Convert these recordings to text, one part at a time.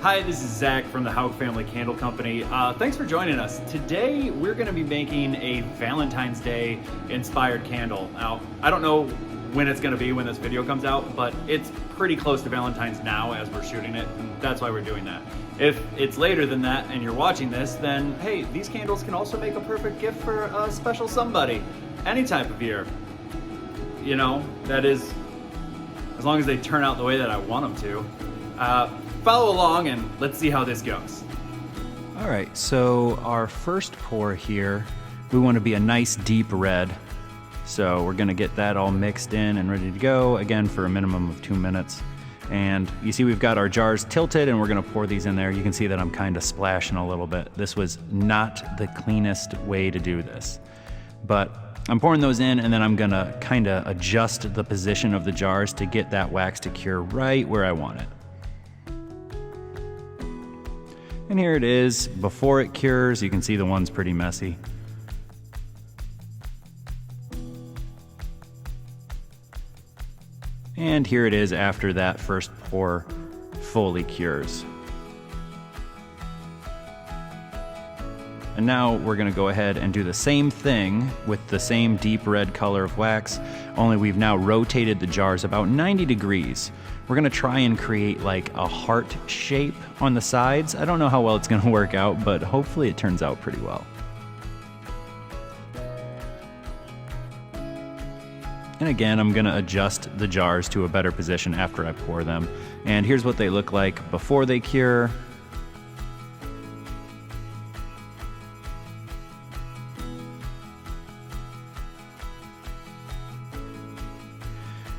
Hi, this is Zach from the Haug Family Candle Company. Thanks for joining us. Today we're going to be making a Valentine's Day inspired candle. Now, I don't know when it's going to be when this video comes out, but it's pretty close to Valentine's now as we're shooting it, and that's why we're doing that. If it's later than that and you're watching this, then hey, these candles can also make a perfect gift for a special somebody, any type of year. You know, that is, as long as they turn out the way that I want them to. Follow along and let's see how this goes. All right, so our first pour here, we want to be a nice deep red. So we're gonna get that all mixed in and ready to go, again for a minimum of 2 minutes. And you see we've got our jars tilted and we're gonna pour these in there. You can see that I'm kind of splashing a little bit. This was not the cleanest way to do this. But I'm pouring those in and then I'm gonna kind of adjust the position of the jars to get that wax to cure right where I want it. And here it is before it cures. You can see the one's pretty messy. And here it is after that first pour fully cures. And now we're gonna go ahead and do the same thing with the same deep red color of wax, only we've now rotated the jars about 90 degrees. We're gonna try and create like a heart shape on the sides. I don't know how well it's gonna work out, but hopefully it turns out pretty well. And again, I'm gonna adjust the jars to a better position after I pour them. And here's what they look like before they cure.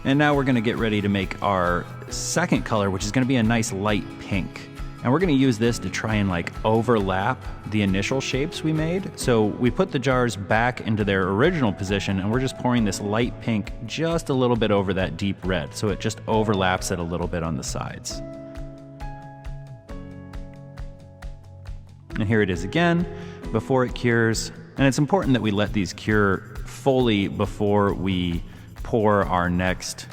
And now we're gonna get ready to make our second color, which is gonna be a nice light pink. And we're gonna use this to try and like overlap the initial shapes we made. So we put the jars back into their original position and we're just pouring this light pink just a little bit over that deep red. So it just overlaps it a little bit on the sides. And here it is again, before it cures. And it's important that we let these cure fully before we pour our next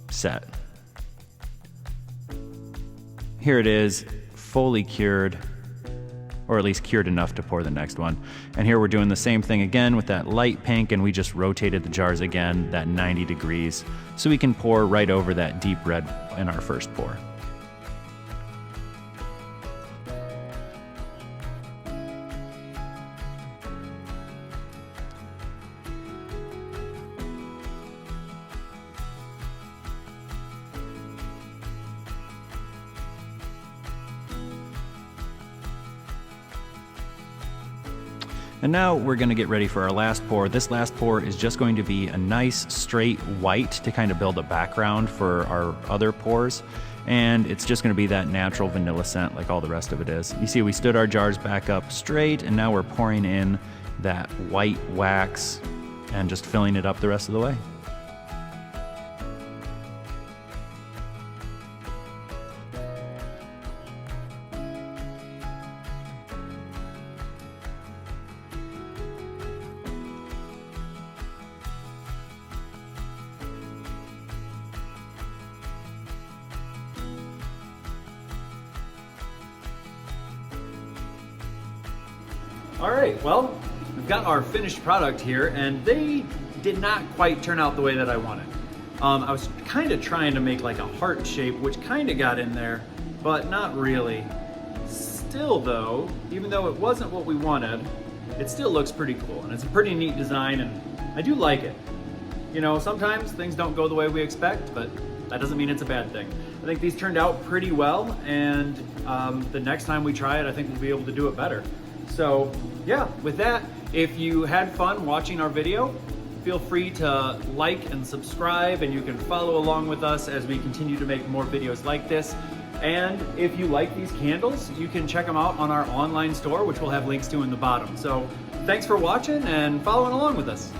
set. Here it is, fully cured, or at least cured enough to pour the next one. And here we're doing the same thing again with that light pink, and we just rotated the jars again, that 90 degrees, so we can pour right over that deep red in our first pour. And now we're gonna get ready for our last pour. This last pour is just going to be a nice straight white to kind of build a background for our other pours. And it's just gonna be that natural vanilla scent like all the rest of it is. You see we stood our jars back up straight and now we're pouring in that white wax and just filling it up the rest of the way. All right, well, we've got our finished product here and they did not quite turn out the way that I wanted. I was kind of trying to make like a heart shape, which kind of got in there, but not really. Still though, even though it wasn't what we wanted, it still looks pretty cool and it's a pretty neat design and I do like it. You know, sometimes things don't go the way we expect, but that doesn't mean it's a bad thing. I think these turned out pretty well and the next time we try it, I think we'll be able to do it better. So yeah, with that, if you had fun watching our video, feel free to like and subscribe and you can follow along with us as we continue to make more videos like this. And if you like these candles, you can check them out on our online store, which we'll have links to in the bottom. So thanks for watching and following along with us.